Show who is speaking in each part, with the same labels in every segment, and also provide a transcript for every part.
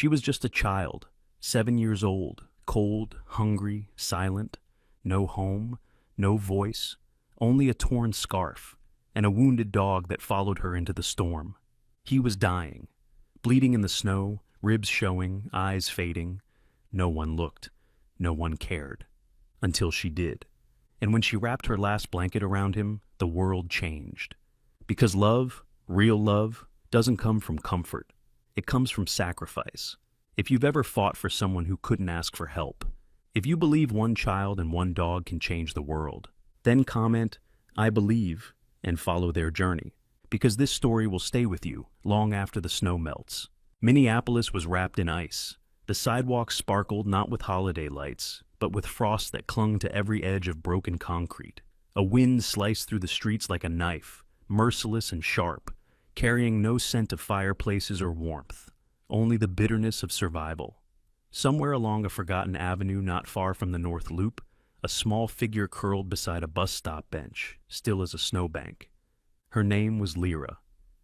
Speaker 1: She was just a child, 7 years old, cold, hungry, silent, no home, no voice, only a torn scarf, and a wounded dog that followed her into the storm. He was dying, bleeding in the snow, ribs showing, eyes fading. No one looked, no one cared, until she did. And when she wrapped her last blanket around him, the world changed. Because love, real love, doesn't come from comfort. It comes from sacrifice. If you've ever fought for someone who couldn't ask for help, if you believe one child and one dog can change the world, then comment, "I believe," and follow their journey. Because this story will stay with you long after the snow melts. Minneapolis was wrapped in ice. The sidewalks sparkled not with holiday lights, but with frost that clung to every edge of broken concrete. A wind sliced through the streets like a knife, merciless and sharp, carrying no scent of fireplaces or warmth, only the bitterness of survival. Somewhere along a forgotten avenue not far from the North Loop, a small figure curled beside a bus stop bench, still as a snowbank. Her name was Lyra.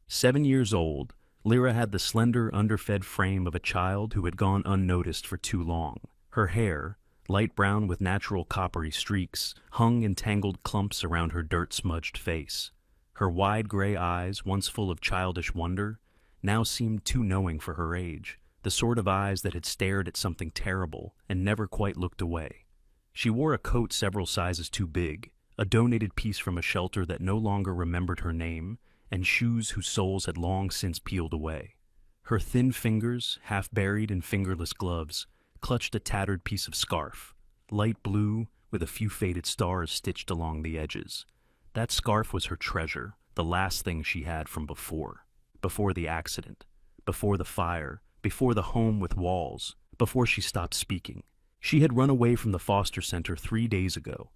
Speaker 1: 7 years old, Lyra had the slender, underfed frame of a child who had gone unnoticed for too long. Her hair, light brown with natural coppery streaks, hung in tangled clumps around her dirt-smudged face. Her wide gray eyes, once full of childish wonder, now seemed too knowing for her age, the sort of eyes that had stared at something terrible and never quite looked away. She wore a coat several sizes too big, a donated piece from a shelter that no longer remembered her name, and shoes whose soles had long since peeled away. Her thin fingers, half buried in fingerless gloves, clutched a tattered piece of scarf, light blue with a few faded stars stitched along the edges. That scarf was her treasure, the last thing she had from before the accident, before the fire, before the home with walls, before she stopped speaking. She had run away from the foster center 3 days ago.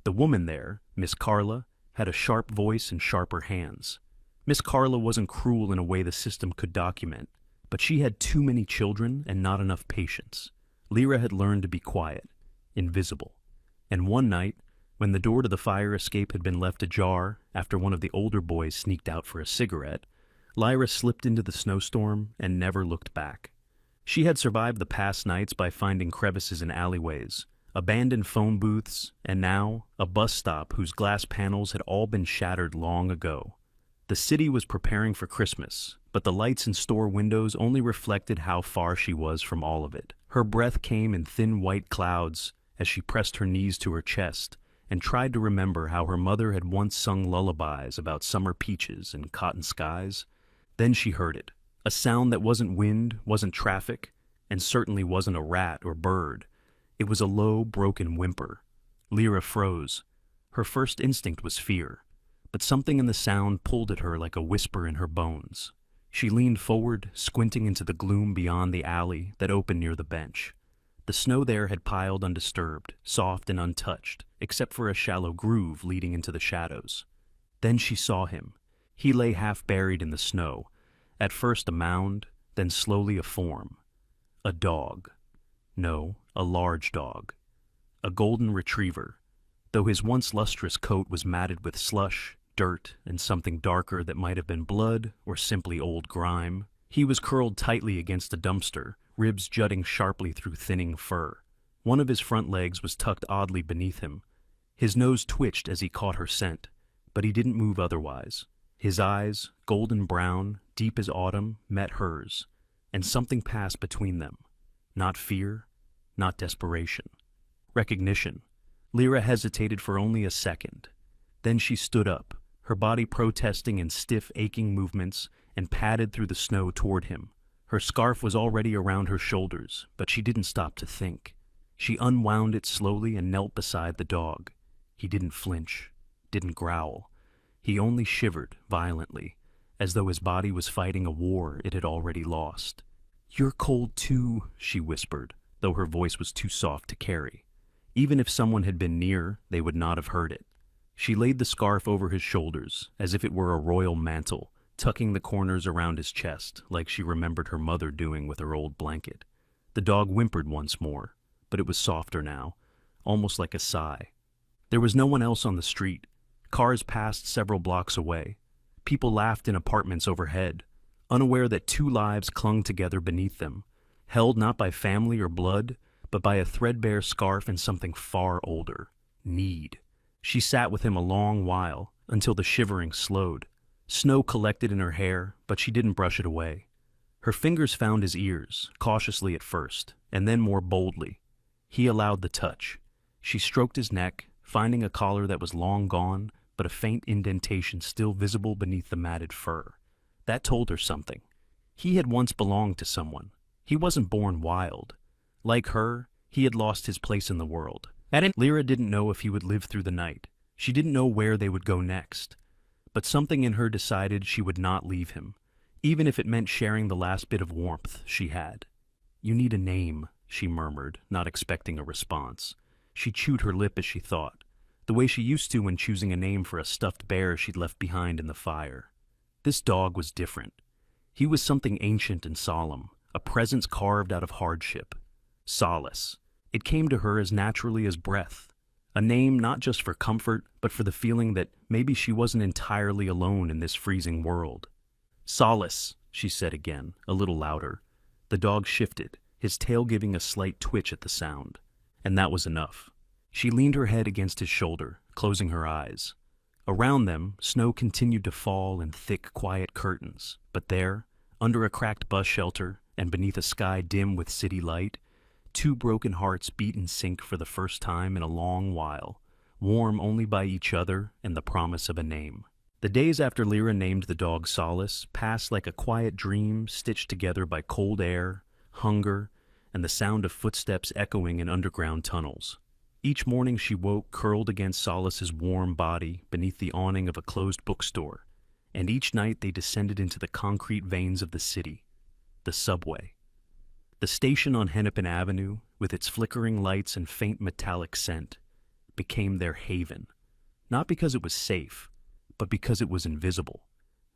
Speaker 1: The woman there, Miss Carla, had a sharp voice and sharper hands. Miss Carla wasn't cruel in a way the system could document, but she had too many children and not enough patience. Lyra had learned to be quiet, invisible. And one night, when the door to the fire escape had been left ajar after one of the older boys sneaked out for a cigarette, Lyra slipped into the snowstorm and never looked back. She had survived the past nights by finding crevices in alleyways, abandoned phone booths, and now a bus stop whose glass panels had all been shattered long ago. The city was preparing for Christmas, but the lights in store windows only reflected how far she was from all of it. Her breath came in thin white clouds as she pressed her knees to her chest and tried to remember how her mother had once sung lullabies about summer peaches and cotton skies. Then she heard it, a sound that wasn't wind, wasn't traffic, and certainly wasn't a rat or bird. It was a low, broken whimper. Lyra froze. Her first instinct was fear, but something in the sound pulled at her like a whisper in her bones. She leaned forward, squinting into the gloom beyond the alley that opened near the bench. The snow there had piled undisturbed, soft and untouched, except for a shallow groove leading into the shadows. Then she saw him. He lay half buried in the snow, at first a mound, then slowly a form. A dog. No, a large dog. A golden retriever, though his once lustrous coat was matted with slush, dirt, and something darker that might have been blood or simply old grime. He was curled tightly against a dumpster, ribs jutting sharply through thinning fur. One of his front legs was tucked oddly beneath him. His nose twitched as he caught her scent, but he didn't move otherwise. His eyes, golden brown, deep as autumn, met hers, and something passed between them. Not fear, not desperation. Recognition. Lyra hesitated for only a second. Then she stood up, her body protesting in stiff, aching movements, and padded through the snow toward him. Her scarf was already around her shoulders, but she didn't stop to think. She unwound it slowly and knelt beside the dog. He didn't flinch, didn't growl. He only shivered violently, as though his body was fighting a war it had already lost. "You're cold too," she whispered, though her voice was too soft to carry. Even if someone had been near, they would not have heard it. She laid the scarf over his shoulders, as if it were a royal mantle, tucking the corners around his chest, like she remembered her mother doing with her old blanket. The dog whimpered once more, but it was softer now, almost like a sigh. There was no one else on the street. Cars passed several blocks away. People laughed in apartments overhead, unaware that two lives clung together beneath them. held not by family or blood, but by a threadbare scarf and something far older, need. She sat with him a long while, until the shivering slowed. Snow collected in her hair, but she didn't brush it away. Her fingers found his ears, cautiously at first, and then more boldly. He allowed the touch. She stroked his neck, finding a collar that was long gone, but a faint indentation still visible beneath the matted fur. That told her something. He had once belonged to someone. He wasn't born wild. Like her, he had lost his place in the world. Lyra didn't know if he would live through the night. She didn't know where they would go next. But something in her decided she would not leave him, even if it meant sharing the last bit of warmth she had. "You need a name," she murmured, not expecting a response. She chewed her lip as she thought, the way she used to when choosing a name for a stuffed bear she'd left behind in the fire. This dog was different. He was something ancient and solemn, a presence carved out of hardship. Solace. It came to her as naturally as breath. A name not just for comfort, but for the feeling that maybe she wasn't entirely alone in this freezing world. "Solace," she said again, a little louder. The dog shifted, his tail giving a slight twitch at the sound. And that was enough. She leaned her head against his shoulder, closing her eyes. Around them, snow continued to fall in thick, quiet curtains. But there, under a cracked bus shelter and beneath a sky dim with city light, two broken hearts beat in sync for the first time in a long while, warm only by each other and the promise of a name. The days after Lyra named the dog Solace passed like a quiet dream stitched together by cold air, hunger, and the sound of footsteps echoing in underground tunnels. Each morning she woke curled against Solace's warm body beneath the awning of a closed bookstore, and each night they descended into the concrete veins of the city, the subway. The station on Hennepin Avenue, with its flickering lights and faint metallic scent, became their haven, not because it was safe, but because it was invisible.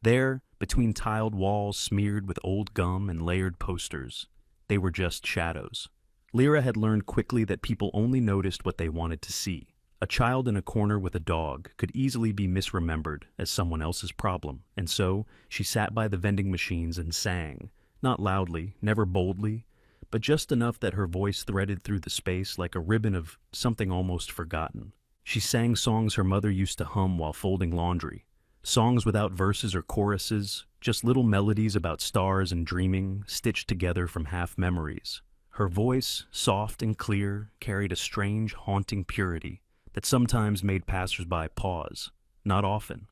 Speaker 1: There, between tiled walls smeared with old gum and layered posters, they were just shadows. Lyra had learned quickly that people only noticed what they wanted to see. A child in a corner with a dog could easily be misremembered as someone else's problem, and so she sat by the vending machines and sang, not loudly, never boldly, but just enough that her voice threaded through the space like a ribbon of something almost forgotten. She sang songs her mother used to hum while folding laundry, songs without verses or choruses, just little melodies about stars and dreaming, stitched together from half memories. Her voice, soft and clear, carried a strange, haunting purity that sometimes made passers-by pause. Not often,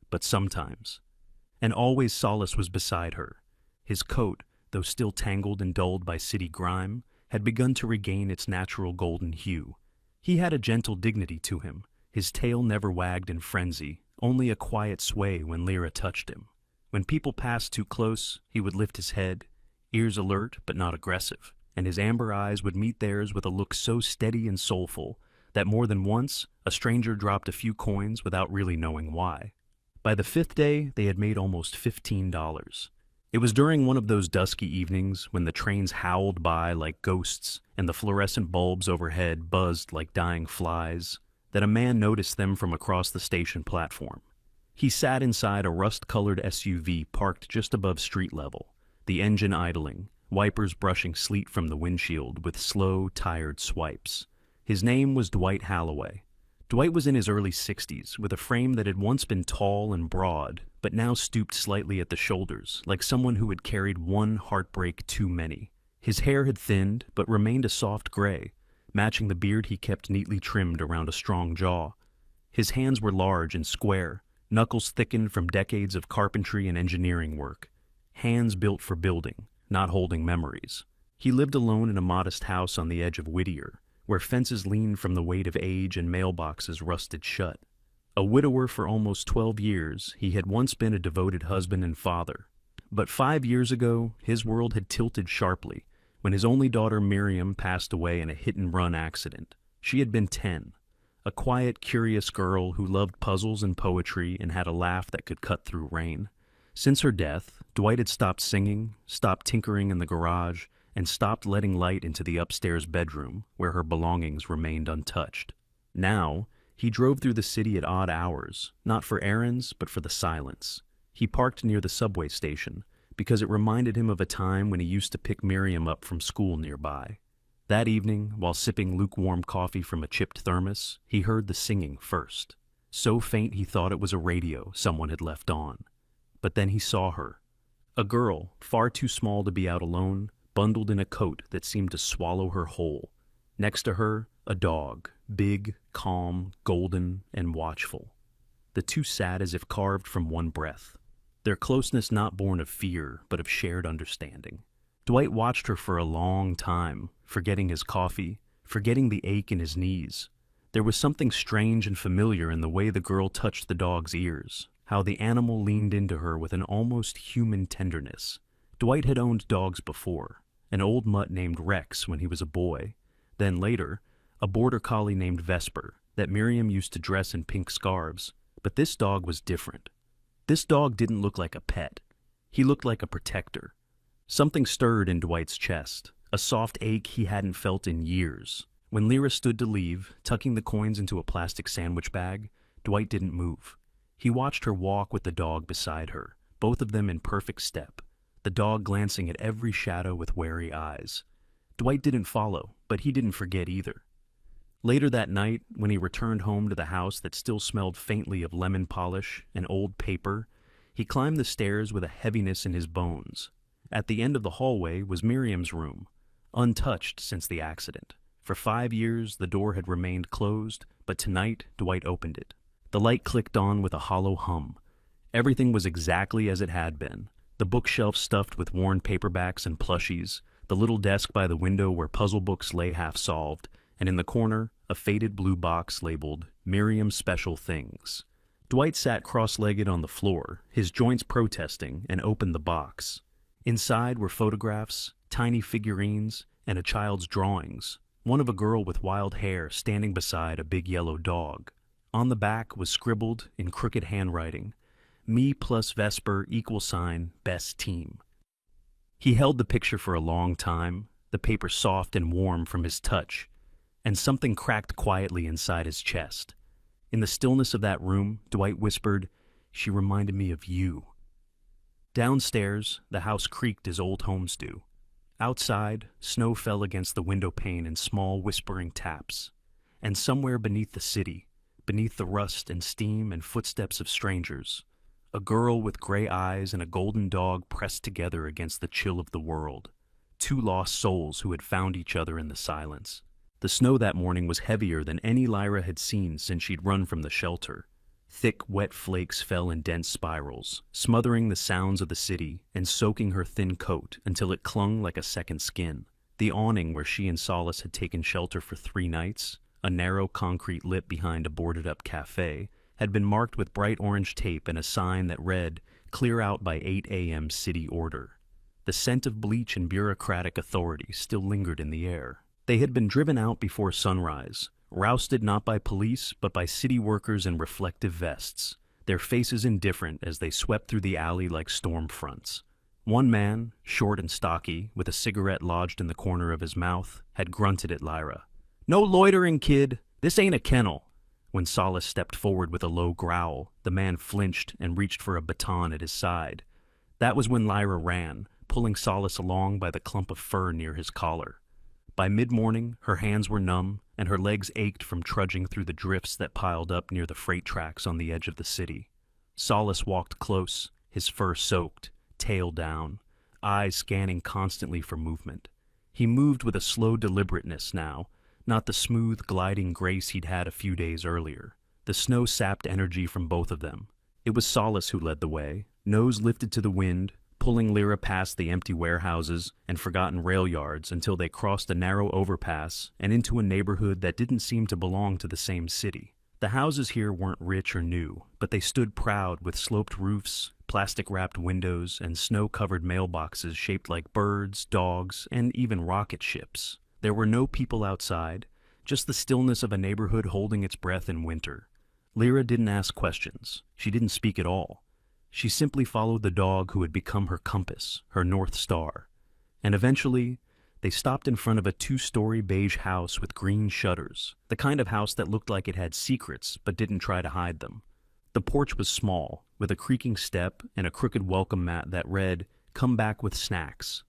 Speaker 1: but sometimes. And always Solace was beside her. His coat, though still tangled and dulled by city grime, had begun to regain its natural golden hue. He had a gentle dignity to him. His tail never wagged in frenzy, only a quiet sway when Lyra touched him. When people passed too close, he would lift his head, ears alert but not aggressive, and his amber eyes would meet theirs with a look so steady and soulful that more than once a stranger dropped a few coins without really knowing why. By the fifth day, they had made almost $15. It was during one of those dusky evenings when the trains howled by like ghosts and the fluorescent bulbs overhead buzzed like dying flies that a man noticed them from across the station platform. He sat inside a rust-colored SUV parked just above street level, the engine idling, wipers brushing sleet from the windshield with slow, tired swipes. His name was Dwight Halloway. Dwight was in his early 60s, with a frame that had once been tall and broad, but now stooped slightly at the shoulders, like someone who had carried one heartbreak too many. His hair had thinned, but remained a soft gray, matching the beard he kept neatly trimmed around a strong jaw. His hands were large and square, knuckles thickened from decades of carpentry and engineering work. Hands built for building, not holding memories. He lived alone in a modest house on the edge of Whittier, where fences leaned from the weight of age and mailboxes rusted shut. A widower for almost 12 years, he had once been a devoted husband and father. But 5 years ago, his world had tilted sharply when his only daughter Miriam passed away in a hit-and-run accident. She had been 10, a quiet, curious girl who loved puzzles and poetry and had a laugh that could cut through rain. Since her death, Dwight had stopped singing, stopped tinkering in the garage, and stopped letting light into the upstairs bedroom, where her belongings remained untouched. Now, he drove through the city at odd hours, not for errands, but for the silence. He parked near the subway station, because it reminded him of a time when he used to pick Miriam up from school nearby. That evening, while sipping lukewarm coffee from a chipped thermos, he heard the singing first. So faint he thought it was a radio someone had left on. But then he saw her. A girl, far too small to be out alone, bundled in a coat that seemed to swallow her whole. Next to her, a dog, big, calm, golden, and watchful. The two sat as if carved from one breath, their closeness not born of fear, but of shared understanding. Dwight watched her for a long time, forgetting his coffee, forgetting the ache in his knees. There was something strange and familiar in the way the girl touched the dog's ears, how the animal leaned into her with an almost human tenderness. Dwight had owned dogs before, an old mutt named Rex when he was a boy, then later, a border collie named Vesper that Miriam used to dress in pink scarves, but this dog was different. This dog didn't look like a pet. He looked like a protector. Something stirred in Dwight's chest, a soft ache he hadn't felt in years. When Lyra stood to leave, tucking the coins into a plastic sandwich bag, Dwight didn't move. He watched her walk with the dog beside her, both of them in perfect step, the dog glancing at every shadow with wary eyes. Dwight didn't follow, but he didn't forget either. Later that night, when he returned home to the house that still smelled faintly of lemon polish and old paper, he climbed the stairs with a heaviness in his bones. At the end of the hallway was Miriam's room, untouched since the accident. For 5 years, the door had remained closed, but tonight, Dwight opened it. The light clicked on with a hollow hum. Everything was exactly as it had been. The bookshelf stuffed with worn paperbacks and plushies, the little desk by the window where puzzle books lay half-solved, and in the corner, a faded blue box labeled Miriam's Special Things. Dwight sat cross-legged on the floor, his joints protesting, and opened the box. Inside were photographs, tiny figurines, and a child's drawings, one of a girl with wild hair standing beside a big yellow dog. On the back was scribbled in crooked handwriting, "Me plus Vesper = best team." He held the picture for a long time, the paper soft and warm from his touch, and something cracked quietly inside his chest. In the stillness of that room, Dwight whispered, "She reminded me of you." Downstairs, the house creaked as old homes do. Outside, snow fell against the window pane in small, whispering taps. And somewhere beneath the city, beneath the rust and steam and footsteps of strangers, a girl with gray eyes and a golden dog pressed together against the chill of the world. Two lost souls who had found each other in the silence. The snow that morning was heavier than any Lyra had seen since she'd run from the shelter. Thick, wet flakes fell in dense spirals, smothering the sounds of the city and soaking her thin coat until it clung like a second skin. The awning where she and Solace had taken shelter for 3 nights, a narrow concrete lip behind a boarded-up cafe, had been marked with bright orange tape and a sign that read, "Clear out by 8 a.m. city order." The scent of bleach and bureaucratic authority still lingered in the air. They had been driven out before sunrise, rousted not by police but by city workers in reflective vests, their faces indifferent as they swept through the alley like storm fronts. One man, short and stocky, with a cigarette lodged in the corner of his mouth, had grunted at Lyra. "No loitering, kid! This ain't a kennel!" When Solace stepped forward with a low growl, the man flinched and reached for a baton at his side. That was when Lyra ran, pulling Solace along by the clump of fur near his collar. By mid-morning, her hands were numb, and her legs ached from trudging through the drifts that piled up near the freight tracks on the edge of the city. Solace walked close, his fur soaked, tail down, eyes scanning constantly for movement. He moved with a slow deliberateness now, not the smooth, gliding grace he'd had a few days earlier. The snow sapped energy from both of them. It was Solace who led the way, nose lifted to the wind, pulling Lyra past the empty warehouses and forgotten rail yards until they crossed a narrow overpass and into a neighborhood that didn't seem to belong to the same city. The houses here weren't rich or new, but they stood proud with sloped roofs, plastic-wrapped windows, and snow-covered mailboxes shaped like birds, dogs, and even rocket ships. There were no people outside, just the stillness of a neighborhood holding its breath in winter. Lyra didn't ask questions. She didn't speak at all. She simply followed the dog who had become her compass, her North Star. And eventually, they stopped in front of a 2-story beige house with green shutters, the kind of house that looked like it had secrets but didn't try to hide them. The porch was small, with a creaking step and a crooked welcome mat that read, "Come back with snacks."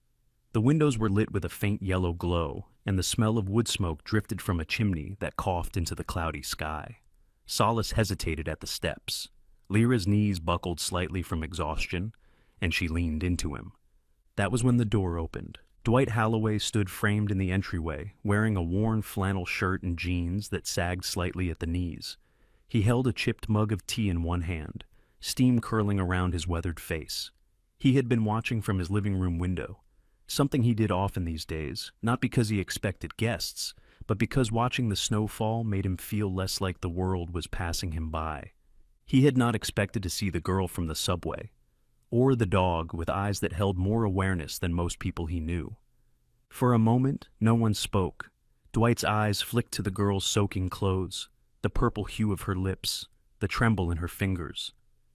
Speaker 1: The windows were lit with a faint yellow glow, and the smell of wood smoke drifted from a chimney that coughed into the cloudy sky. Solace hesitated at the steps. Lyra's knees buckled slightly from exhaustion, and she leaned into him. That was when the door opened. Dwight Halloway stood framed in the entryway, wearing a worn flannel shirt and jeans that sagged slightly at the knees. He held a chipped mug of tea in one hand, steam curling around his weathered face. He had been watching from his living room window, something he did often these days, not because he expected guests, but because watching the snow fall made him feel less like the world was passing him by. He had not expected to see the girl from the subway, or the dog with eyes that held more awareness than most people he knew. For a moment, no one spoke. Dwight's eyes flicked to the girl's soaking clothes, the purple hue of her lips, the tremble in her fingers.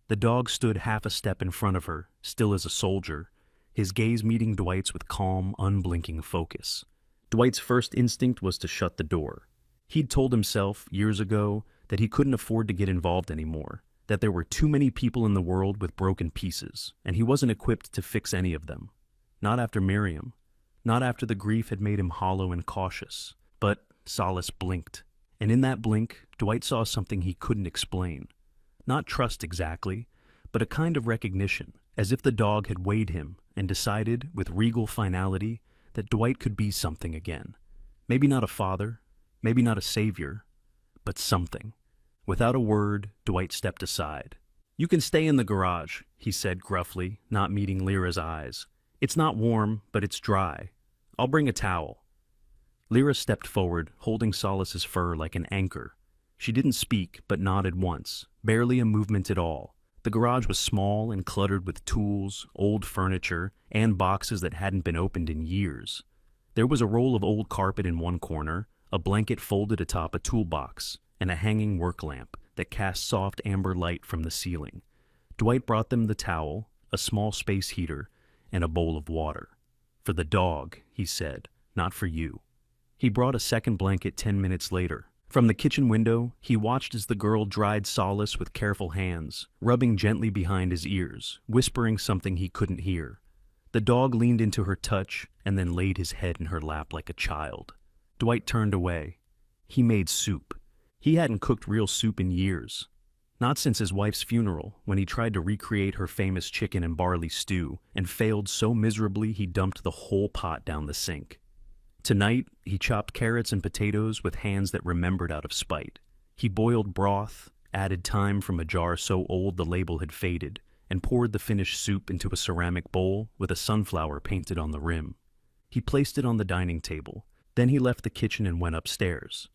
Speaker 1: The dog stood half a step in front of her, still as a soldier, his gaze meeting Dwight's with calm, unblinking focus. Dwight's first instinct was to shut the door. He'd told himself, years ago, that he couldn't afford to get involved anymore, that there were too many people in the world with broken pieces, and he wasn't equipped to fix any of them. Not after Miriam. Not after the grief had made him hollow and cautious. But Solace blinked. And in that blink, Dwight saw something he couldn't explain. Not trust exactly, but a kind of recognition, as if the dog had weighed him and decided, with regal finality, that Dwight could be something again. Maybe not a father, maybe not a savior, but something. Without a word, Dwight stepped aside. "You can stay in the garage," he said gruffly, not meeting Lyra's eyes. "It's not warm, but it's dry. I'll bring a towel." Lyra stepped forward, holding Solace's fur like an anchor. She didn't speak, but nodded once, barely a movement at all. The garage was small and cluttered with tools, old furniture, and boxes that hadn't been opened in years. There was a roll of old carpet in one corner, a blanket folded atop a toolbox, and a hanging work lamp that cast soft amber light from the ceiling. Dwight brought them the towel, a small space heater, and a bowl of water. "For the dog," he said, "not for you." He brought a second blanket 10 minutes later. From the kitchen window, he watched as the girl dried Solace with careful hands, rubbing gently behind his ears, whispering something he couldn't hear. The dog leaned into her touch and then laid his head in her lap like a child. Dwight turned away. He made soup. He hadn't cooked real soup in years. Not since his wife's funeral, when he tried to recreate her famous chicken and barley stew and failed so miserably he dumped the whole pot down the sink. Tonight, he chopped carrots and potatoes with hands that remembered out of spite. He boiled broth, added thyme from a jar so old the label had faded, and poured the finished soup into a ceramic bowl with a sunflower painted on the rim. He placed it on the dining table. Then he left the kitchen and went upstairs.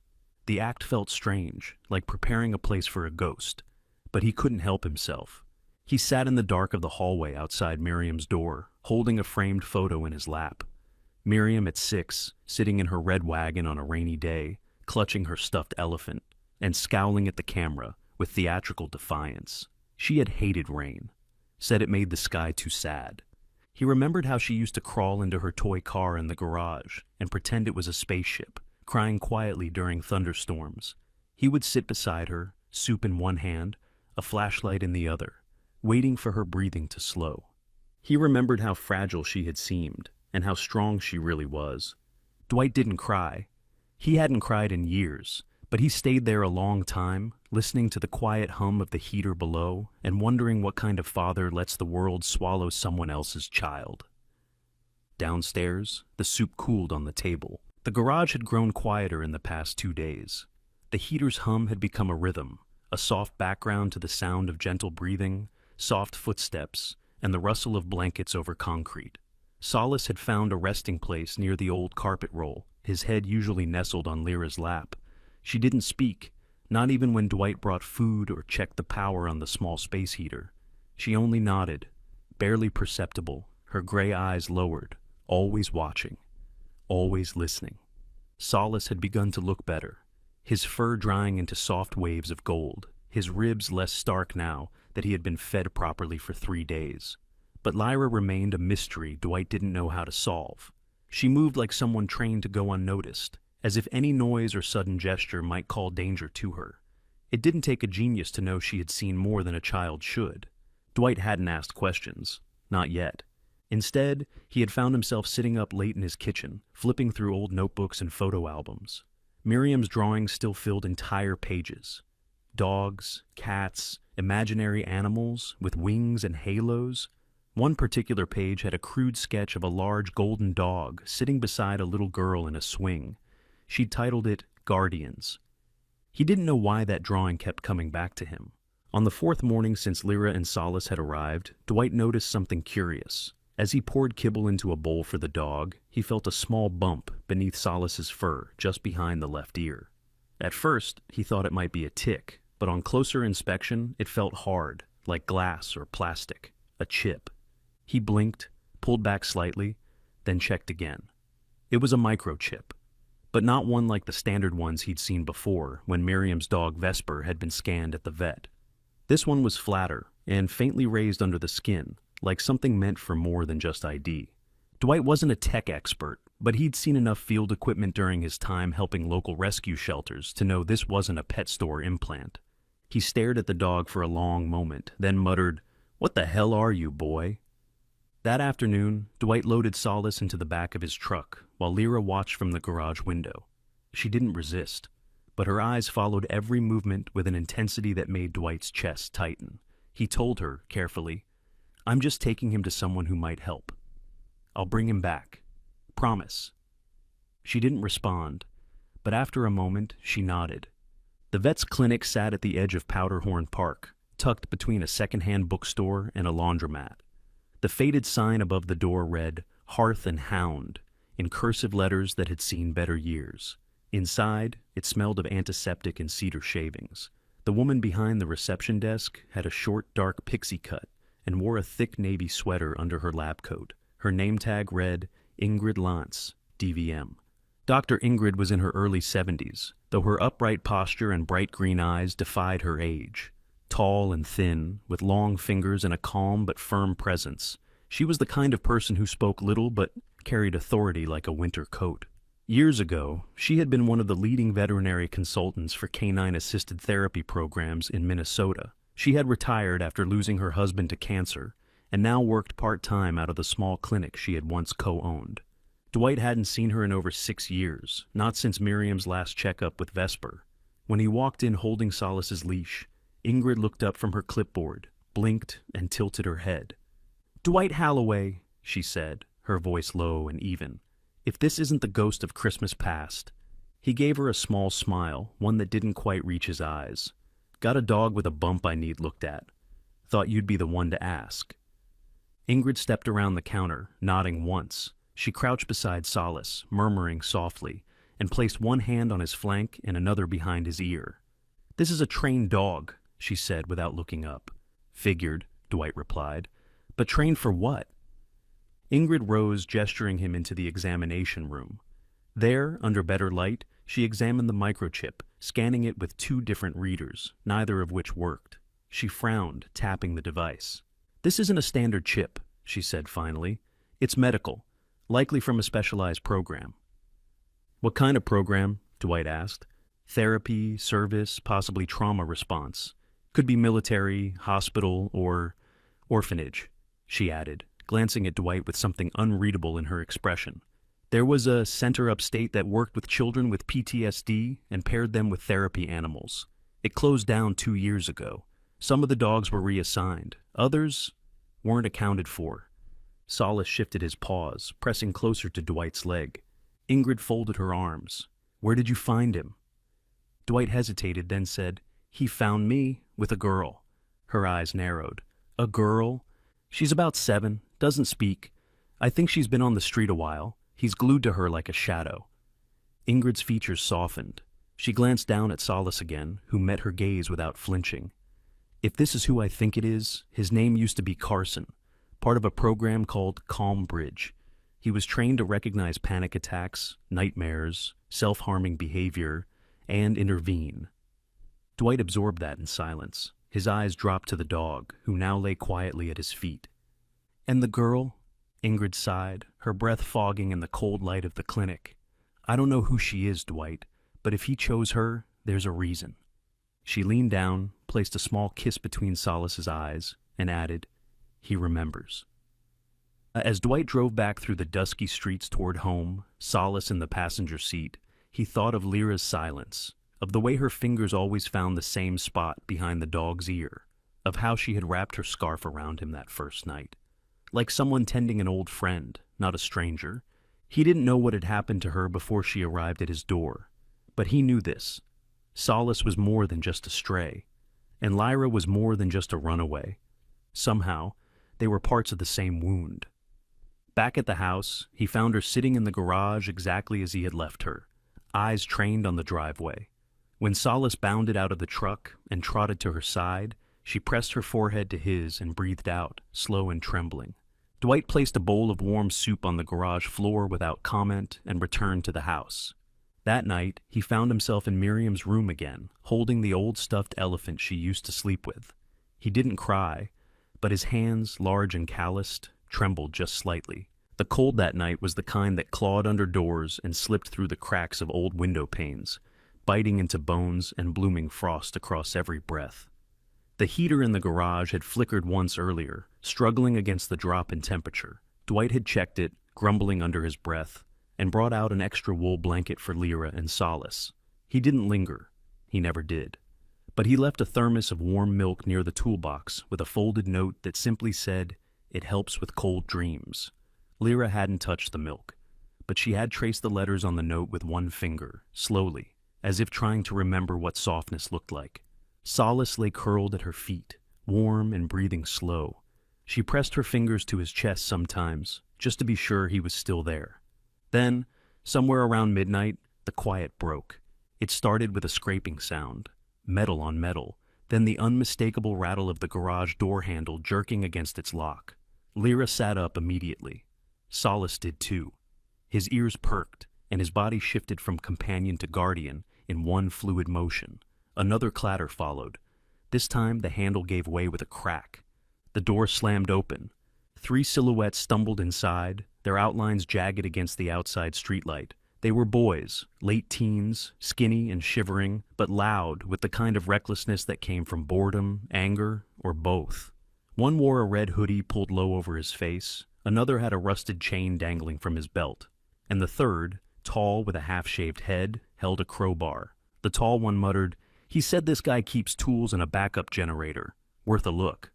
Speaker 1: The act felt strange, like preparing a place for a ghost, but he couldn't help himself. He sat in the dark of the hallway outside Miriam's door, holding a framed photo in his lap. Miriam at 6, sitting in her red wagon on a rainy day, clutching her stuffed elephant, and scowling at the camera with theatrical defiance. She had hated rain, said it made the sky too sad. He remembered how she used to crawl into her toy car in the garage and pretend it was a spaceship, crying quietly during thunderstorms. He would sit beside her, soup in one hand, a flashlight in the other, waiting for her breathing to slow. He remembered how fragile she had seemed, and how strong she really was. Dwight didn't cry. He hadn't cried in years, but he stayed there a long time, listening to the quiet hum of the heater below and wondering what kind of father lets the world swallow someone else's child. Downstairs, the soup cooled on the table. The garage had grown quieter in the past 2 days. The heater's hum had become a rhythm, a soft background to the sound of gentle breathing, soft footsteps, and the rustle of blankets over concrete. Solace had found a resting place near the old carpet roll, his head usually nestled on Lyra's lap. She didn't speak, not even when Dwight brought food or checked the power on the small space heater. She only nodded, barely perceptible, her gray eyes lowered, always watching, always listening. Solace had begun to look better, his fur drying into soft waves of gold, his ribs less stark now that he had been fed properly for 3 days. But Lyra remained a mystery Dwight didn't know how to solve. She moved like someone trained to go unnoticed, as if any noise or sudden gesture might call danger to her. It didn't take a genius to know she had seen more than a child should. Dwight hadn't asked questions. Not yet. Instead, he had found himself sitting up late in his kitchen, flipping through old notebooks and photo albums. Miriam's drawings still filled entire pages. Dogs, cats, imaginary animals with wings and halos. One particular page had a crude sketch of a large golden dog sitting beside a little girl in a swing. She'd titled it Guardians. He didn't know why that drawing kept coming back to him. On the fourth morning since Lyra and Solace had arrived, Dwight noticed something curious. As he poured kibble into a bowl for the dog, he felt a small bump beneath Solace's fur, just behind the left ear. At first, he thought it might be a tick, but on closer inspection, it felt hard, like glass or plastic, a chip. He blinked, pulled back slightly, then checked again. It was a microchip, but not one like the standard ones he'd seen before when Miriam's dog Vesper had been scanned at the vet. This one was flatter and faintly raised under the skin, like something meant for more than just ID. Dwight wasn't a tech expert, but he'd seen enough field equipment during his time helping local rescue shelters to know this wasn't a pet store implant. He stared at the dog for a long moment, then muttered, "What the hell are you, boy?" That afternoon, Dwight loaded Solace into the back of his truck while Lyra watched from the garage window. She didn't resist, but her eyes followed every movement with an intensity that made Dwight's chest tighten. He told her, carefully, "I'm just taking him to someone who might help. I'll bring him back. Promise." She didn't respond, but after a moment, she nodded. The vet's clinic sat at the edge of Powderhorn Park, tucked between a second-hand bookstore and a laundromat. The faded sign above the door read, "Hearth and Hound," in cursive letters that had seen better years. Inside, it smelled of antiseptic and cedar shavings. The woman behind the reception desk had a short, dark pixie cut and wore a thick navy sweater under her lab coat. Her name tag read, Ingrid Lantz, DVM. Dr. Ingrid was in her early 70s, though her upright posture and bright green eyes defied her age. Tall and thin, with long fingers and a calm but firm presence, she was the kind of person who spoke little but carried authority like a winter coat. Years ago, she had been one of the leading veterinary consultants for canine-assisted therapy programs in Minnesota. She had retired after losing her husband to cancer, and now worked part-time out of the small clinic she had once co-owned. Dwight hadn't seen her in over 6 years, not since Miriam's last checkup with Vesper. When he walked in holding Solace's leash, Ingrid looked up from her clipboard, blinked, and tilted her head. "Dwight Halloway," she said, her voice low and even. "If this isn't the ghost of Christmas past." He gave her a small smile, one that didn't quite reach his eyes. "Got a dog with a bump I need looked at. Thought you'd be the one to ask." Ingrid stepped around the counter, nodding once. She crouched beside Solace, murmuring softly, and placed one hand on his flank and another behind his ear. "This is a trained dog," she said without looking up. "Figured," Dwight replied. "But trained for what?" Ingrid rose, gesturing him into the examination room. There, under better light, she examined the microchip, scanning it with 2 different readers, neither of which worked. She frowned, tapping the device. "This isn't a standard chip," she said finally. "It's medical, likely from a specialized program." "What kind of program?" Dwight asked. "Therapy, service, possibly trauma response. Could be military, hospital, or orphanage," she added, glancing at Dwight with something unreadable in her expression. "There was a center upstate that worked with children with PTSD and paired them with therapy animals. It closed down 2 years ago. Some of the dogs were reassigned. Others weren't accounted for." Solace shifted his paws, pressing closer to Dwight's leg. Ingrid folded her arms. "Where did you find him?" Dwight hesitated, then said, "He found me with a girl." Her eyes narrowed. "A girl? She's about 7, doesn't speak. I think she's been on the street a while. He's glued to her like a shadow." Ingrid's features softened. She glanced down at Solace again, who met her gaze without flinching. "If this is who I think it is, his name used to be Carson, part of a program called Calm Bridge. He was trained to recognize panic attacks, nightmares, self-harming behavior, and intervene." Dwight absorbed that in silence. His eyes dropped to the dog, who now lay quietly at his feet. "And the girl?" Ingrid sighed, her breath fogging in the cold light of the clinic. "I don't know who she is, Dwight, but if he chose her, there's a reason." She leaned down, placed a small kiss between Solace's eyes, and added, "He remembers." As Dwight drove back through the dusky streets toward home, Solace in the passenger seat, he thought of Lyra's silence, of the way her fingers always found the same spot behind the dog's ear, of how she had wrapped her scarf around him that first night. Like someone tending an old friend, not a stranger. He didn't know what had happened to her before she arrived at his door, but he knew this. Solace was more than just a stray, and Lyra was more than just a runaway. Somehow, they were parts of the same wound. Back at the house, he found her sitting in the garage exactly as he had left her, eyes trained on the driveway. When Solace bounded out of the truck and trotted to her side, she pressed her forehead to his and breathed out, slow and trembling. Dwight placed a bowl of warm soup on the garage floor without comment and returned to the house. That night, he found himself in Miriam's room again, holding the old stuffed elephant she used to sleep with. He didn't cry, but his hands, large and calloused, trembled just slightly. The cold that night was the kind that clawed under doors and slipped through the cracks of old window panes, biting into bones and blooming frost across every breath. The heater in the garage had flickered once earlier, struggling against the drop in temperature. Dwight had checked it, grumbling under his breath, and brought out an extra wool blanket for Lyra and Solace. He didn't linger. He never did. But he left a thermos of warm milk near the toolbox with a folded note that simply said, "It helps with cold dreams." Lyra hadn't touched the milk, but she had traced the letters on the note with one finger, slowly, as if trying to remember what softness looked like. Solace lay curled at her feet, warm and breathing slow. She pressed her fingers to his chest sometimes, just to be sure he was still there. Then, somewhere around midnight, the quiet broke. It started with a scraping sound, metal on metal, then the unmistakable rattle of the garage door handle jerking against its lock. Lyra sat up immediately. Solace did too. His ears perked, and his body shifted from companion to guardian in one fluid motion. Another clatter followed. This time the handle gave way with a crack. The door slammed open. 3 silhouettes stumbled inside, their outlines jagged against the outside streetlight. They were boys, late teens, skinny and shivering, but loud with the kind of recklessness that came from boredom, anger, or both. One wore a red hoodie pulled low over his face, another had a rusted chain dangling from his belt, and the third, tall with a half-shaved head, held a crowbar. The tall one muttered, "He said this guy keeps tools and a backup generator. Worth a look."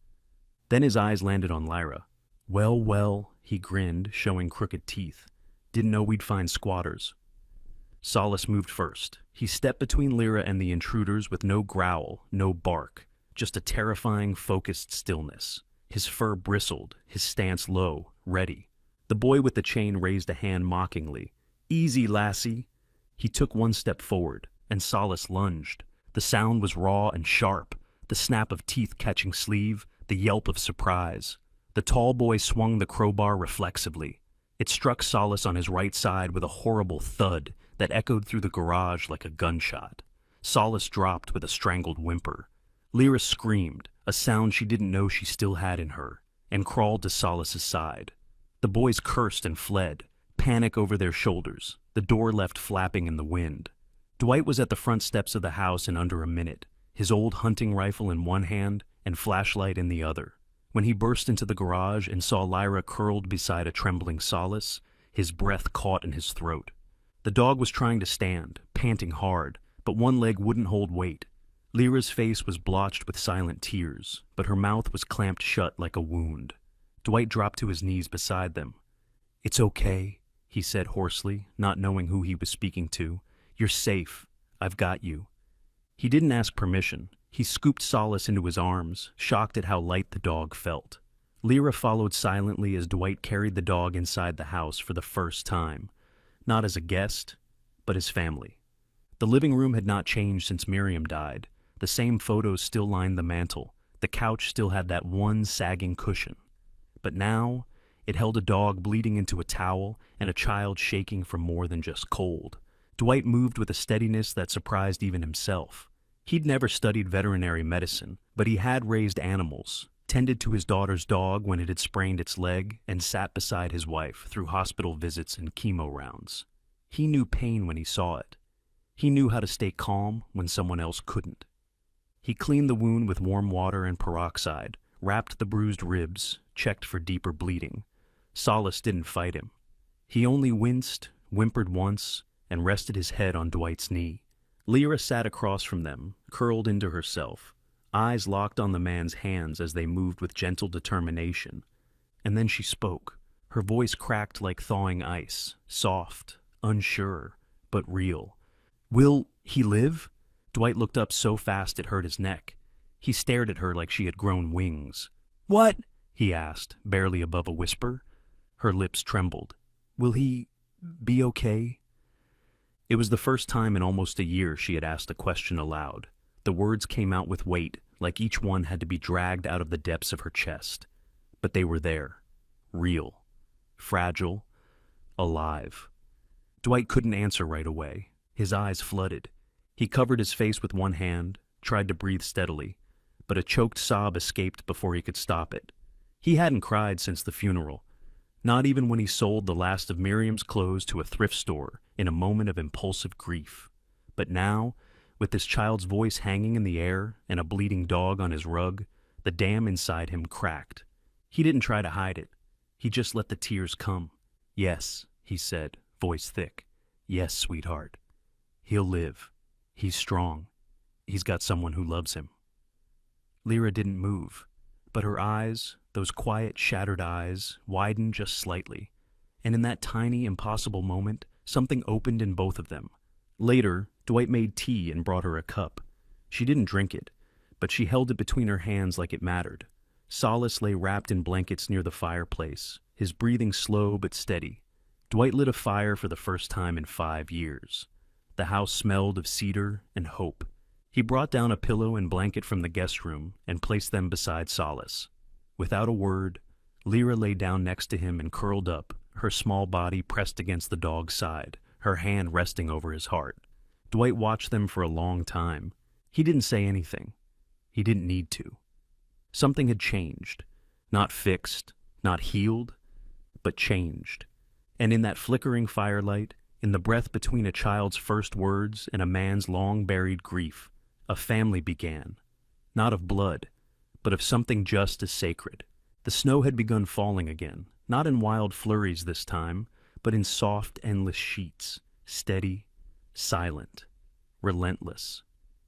Speaker 1: Then his eyes landed on Lyra. "Well, well," he grinned, showing crooked teeth. "Didn't know we'd find squatters." Solace moved first. He stepped between Lyra and the intruders with no growl, no bark, just a terrifying, focused stillness. His fur bristled, his stance low, ready. The boy with the chain raised a hand mockingly. "Easy, lassie." He took one step forward, and Solace lunged. The sound was raw and sharp, the snap of teeth catching sleeve, the yelp of surprise. The tall boy swung the crowbar reflexively. It struck Solace on his right side with a horrible thud that echoed through the garage like a gunshot. Solace dropped with a strangled whimper. Lyra screamed, a sound she didn't know she still had in her, and crawled to Solace's side. The boys cursed and fled, panic over their shoulders, the door left flapping in the wind. Dwight was at the front steps of the house in under a minute, his old hunting rifle in one hand and flashlight in the other. When he burst into the garage and saw Lyra curled beside a trembling Solace, his breath caught in his throat. The dog was trying to stand, panting hard, but one leg wouldn't hold weight. Lyra's face was blotched with silent tears, but her mouth was clamped shut like a wound. Dwight dropped to his knees beside them. "It's okay," he said hoarsely, not knowing who he was speaking to. "You're safe. I've got you." He didn't ask permission. He scooped Solace into his arms, shocked at how light the dog felt. Lyra followed silently as Dwight carried the dog inside the house for the first time. Not as a guest, but as family. The living room had not changed since Miriam died. The same photos still lined the mantel. The couch still had that one sagging cushion. But now, it held a dog bleeding into a towel and a child shaking from more than just cold. Dwight moved with a steadiness that surprised even himself. He'd never studied veterinary medicine, but he had raised animals, tended to his daughter's dog when it had sprained its leg, and sat beside his wife through hospital visits and chemo rounds. He knew pain when he saw it. He knew how to stay calm when someone else couldn't. He cleaned the wound with warm water and peroxide, wrapped the bruised ribs, checked for deeper bleeding. Solace didn't fight him. He only winced, whimpered once, and rested his head on Dwight's knee. Lyra sat across from them, curled into herself, eyes locked on the man's hands as they moved with gentle determination. And then she spoke. Her voice cracked like thawing ice, soft, unsure, but real. "Will he live?" Dwight looked up so fast it hurt his neck. He stared at her like she had grown wings. "What?" he asked, barely above a whisper. Her lips trembled. "Will he be okay?" It was the first time in almost a year she had asked a question aloud. The words came out with weight, like each one had to be dragged out of the depths of her chest. But they were there. Real. Fragile. Alive. Dwight couldn't answer right away. His eyes flooded. He covered his face with one hand, tried to breathe steadily, but a choked sob escaped before he could stop it. He hadn't cried since the funeral, not even when he sold the last of Miriam's clothes to a thrift store in a moment of impulsive grief. But now, with this child's voice hanging in the air and a bleeding dog on his rug, the dam inside him cracked. He didn't try to hide it. He just let the tears come. "Yes," he said, voice thick. "Yes, sweetheart. He'll live. He's strong. He's got someone who loves him." Lyra didn't move, but her eyes, those quiet, shattered eyes, widened just slightly. And in that tiny, impossible moment, something opened in both of them. Later, Dwight made tea and brought her a cup. She didn't drink it, but she held it between her hands like it mattered. Solace lay wrapped in blankets near the fireplace, his breathing slow but steady. Dwight lit a fire for the first time in 5 years. The house smelled of cedar and hope. He brought down a pillow and blanket from the guest room and placed them beside Solace. Without a word, Lyra lay down next to him and curled up, her small body pressed against the dog's side, her hand resting over his heart. Dwight watched them for a long time. He didn't say anything. He didn't need to. Something had changed. Not fixed, not healed, but changed. And in that flickering firelight, in the breath between a child's first words and a man's long-buried grief, a family began. Not of blood, but of something just as sacred. The snow had begun falling again, not in wild flurries this time, but in soft, endless sheets, steady, silent, relentless.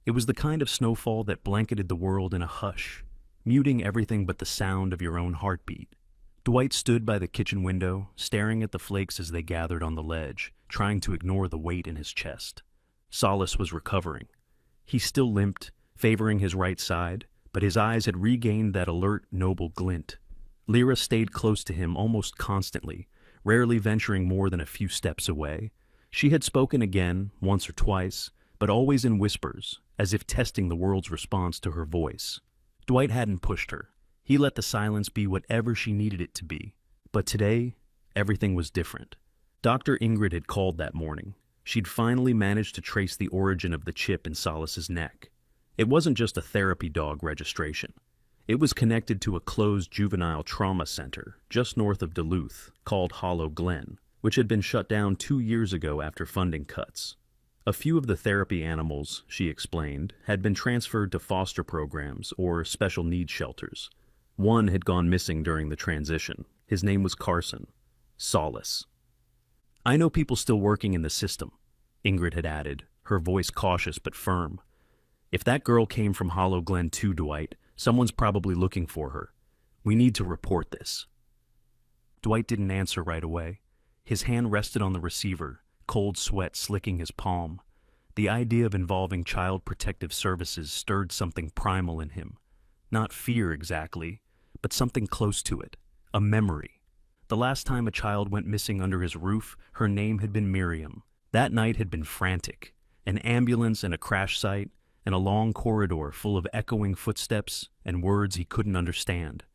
Speaker 1: It was the kind of snowfall that blanketed the world in a hush, muting everything but the sound of your own heartbeat. Dwight stood by the kitchen window, staring at the flakes as they gathered on the ledge, trying to ignore the weight in his chest. Solace was recovering. He still limped, favoring his right side, but his eyes had regained that alert, noble glint. Lyra stayed close to him almost constantly, rarely venturing more than a few steps away. She had spoken again, once or twice, but always in whispers, as if testing the world's response to her voice. Dwight hadn't pushed her. He let the silence be whatever she needed it to be. But today, everything was different. Dr. Ingrid had called that morning. She'd finally managed to trace the origin of the chip in Solace's neck. It wasn't just a therapy dog registration. It was connected to a closed juvenile trauma center just north of Duluth called Hollow Glen, which had been shut down 2 years ago after funding cuts. A few of the therapy animals, she explained, had been transferred to foster programs or special needs shelters. One had gone missing during the transition. His name was Carson. Solace. "I know people still working in the system," Ingrid had added, her voice cautious but firm. "If that girl came from Hollow Glen too, Dwight, someone's probably looking for her. We need to report this." Dwight didn't answer right away. His hand rested on the receiver, cold sweat slicking his palm. The idea of involving Child Protective Services stirred something primal in him. Not fear exactly, but something close to it. A memory. The last time a child went missing under his roof, her name had been Miriam. That night had been frantic. An ambulance and a crash site, and a long corridor full of echoing footsteps and words he couldn't understand.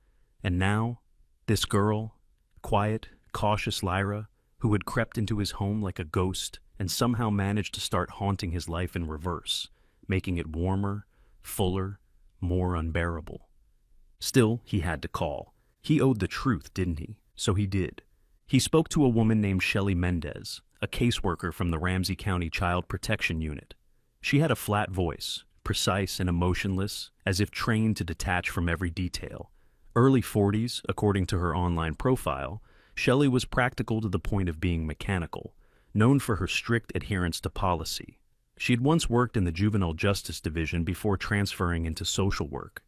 Speaker 1: And now, this girl, quiet, cautious Lyra, who had crept into his home like a ghost and somehow managed to start haunting his life in reverse, making it warmer, fuller, more unbearable. Still, he had to call. He owed the truth, didn't he? So he did. He spoke to a woman named Shelley Mendez, a caseworker from the Ramsey County Child Protection Unit. She had a flat voice, precise and emotionless, as if trained to detach from every detail. Early 40s, according to her online profile, Shelley was practical to the point of being mechanical, known for her strict adherence to policy. She had once worked in the Juvenile Justice Division before transferring into social work.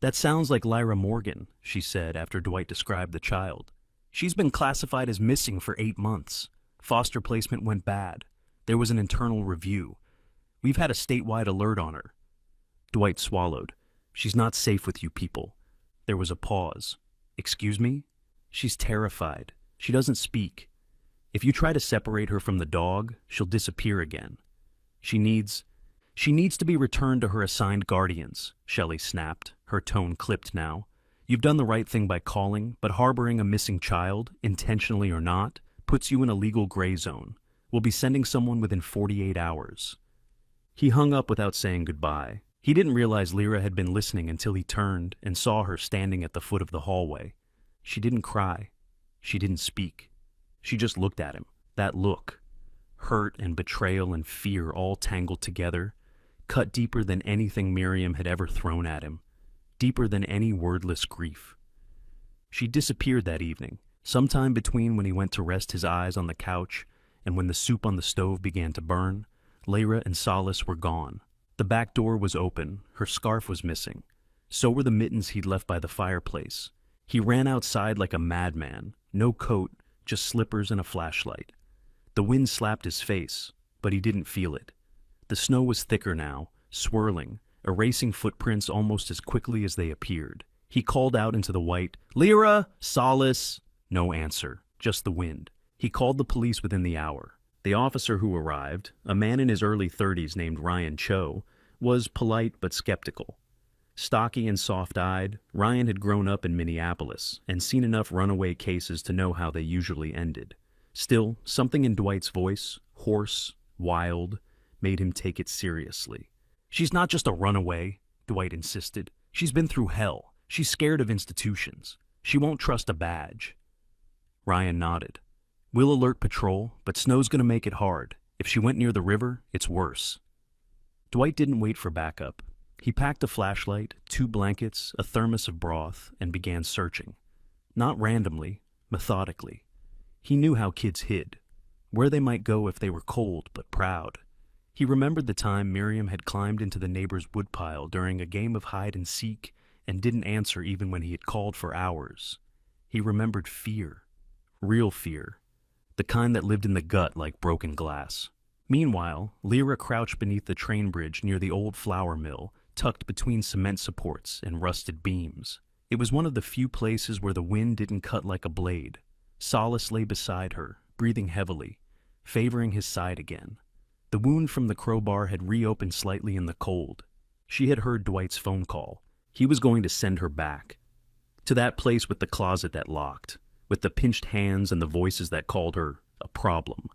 Speaker 1: "That sounds like Lyra Morgan," she said after Dwight described the child. "She's been classified as missing for 8 months. Foster placement went bad. There was an internal review. We've had a statewide alert on her." Dwight swallowed. "She's not safe with you people." There was a pause. "Excuse me?" "She's terrified. She doesn't speak. If you try to separate her from the dog, she'll disappear again. She needs to be returned to her assigned guardians," Shelley snapped, her tone clipped now. "You've done the right thing by calling, but harboring a missing child, intentionally or not, puts you in a legal gray zone. We'll be sending someone within 48 hours. He hung up without saying goodbye. He didn't realize Lyra had been listening until he turned and saw her standing at the foot of the hallway. She didn't cry. She didn't speak. She just looked at him. That look. Hurt and betrayal and fear all tangled together, cut deeper than anything Miriam had ever thrown at him, deeper than any wordless grief. She disappeared that evening, sometime between when he went to rest his eyes on the couch and when the soup on the stove began to burn. Lyra and Solace were gone. The back door was open, her scarf was missing. So were the mittens he'd left by the fireplace. He ran outside like a madman, no coat, just slippers and a flashlight. The wind slapped his face, but he didn't feel it. The snow was thicker now, swirling, erasing footprints almost as quickly as they appeared. He called out into the white, "Lyra! Solace!" No answer, just the wind. He called the police within the hour. The officer who arrived, a man in his early 30s named Ryan Cho, was polite but skeptical. Stocky and soft-eyed, Ryan had grown up in Minneapolis and seen enough runaway cases to know how they usually ended. Still, something in Dwight's voice, hoarse, wild, made him take it seriously. "She's not just a runaway," Dwight insisted. "She's been through hell. She's scared of institutions. She won't trust a badge." Ryan nodded. "We'll alert patrol, but snow's gonna make it hard. If she went near the river, it's worse." Dwight didn't wait for backup. He packed a flashlight, 2 blankets, a thermos of broth, and began searching. Not randomly, methodically. He knew how kids hid, where they might go if they were cold but proud. He remembered the time Miriam had climbed into the neighbor's woodpile during a game of hide-and-seek and didn't answer even when he had called for hours. He remembered fear, real fear, the kind that lived in the gut like broken glass. Meanwhile, Lyra crouched beneath the train bridge near the old flour mill, tucked between cement supports and rusted beams. It was one of the few places where the wind didn't cut like a blade. Solace lay beside her, breathing heavily, favoring his side again. The wound from the crowbar had reopened slightly in the cold. She had heard Dwight's phone call. He was going to send her back. To that place with the closet that locked, with the pinched hands and the voices that called her a problem.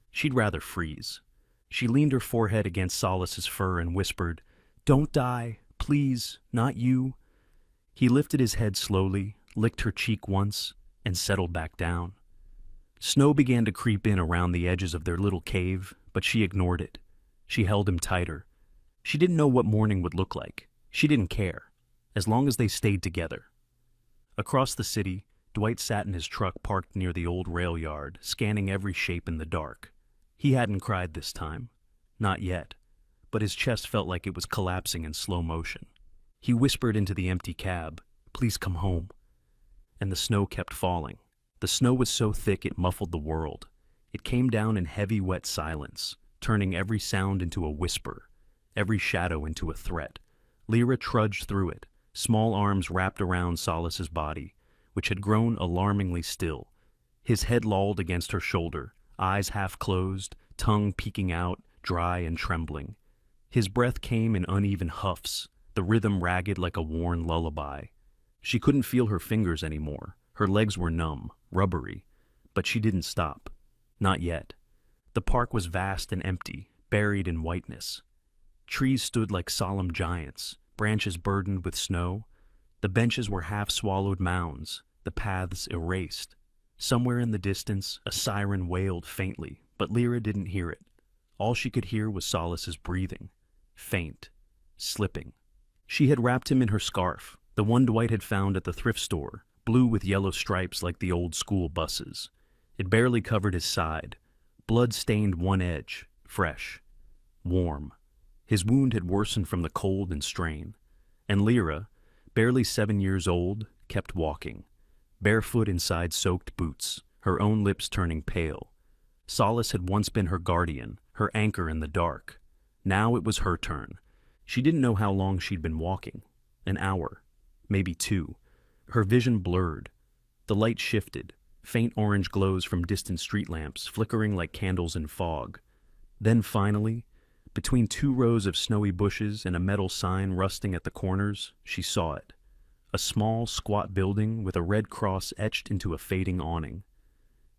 Speaker 1: She'd rather freeze. She leaned her forehead against Solace's fur and whispered, "Don't die, please, not you." He lifted his head slowly, licked her cheek once, and settled back down. Snow began to creep in around the edges of their little cave, but she ignored it. She held him tighter. She didn't know what morning would look like. She didn't care, as long as they stayed together. Across the city, Dwight sat in his truck parked near the old rail yard, scanning every shape in the dark. He hadn't cried this time. Not yet. But his chest felt like it was collapsing in slow motion. He whispered into the empty cab, "Please come home." And the snow kept falling. The snow was so thick it muffled the world. It came down in heavy, wet silence, turning every sound into a whisper, every shadow into a threat. Lyra trudged through it, small arms wrapped around Solace's body, which had grown alarmingly still. His head lolled against her shoulder, eyes half closed, tongue peeking out, dry and trembling. His breath came in uneven huffs, the rhythm ragged like a worn lullaby. She couldn't feel her fingers anymore. Her legs were numb, rubbery, but she didn't stop. Not yet. The park was vast and empty, buried in whiteness. Trees stood like solemn giants, branches burdened with snow. The benches were half-swallowed mounds, the paths erased. Somewhere in the distance, a siren wailed faintly, but Lyra didn't hear it. All she could hear was Solace's breathing, faint, slipping. She had wrapped him in her scarf, the one Dwight had found at the thrift store, blue with yellow stripes like the old school buses. It barely covered his side. Blood stained one edge, fresh, warm. His wound had worsened from the cold and strain. And Lyra, barely 7 years old, kept walking, barefoot inside soaked boots, her own lips turning pale. Solace had once been her guardian, her anchor in the dark. Now it was her turn. She didn't know how long she'd been walking. An hour, maybe 2. Her vision blurred. The light shifted, faint orange glows from distant street lamps flickering like candles in fog. Then finally, between 2 rows of snowy bushes and a metal sign rusting at the corners, she saw it. A small, squat building with a red cross etched into a fading awning.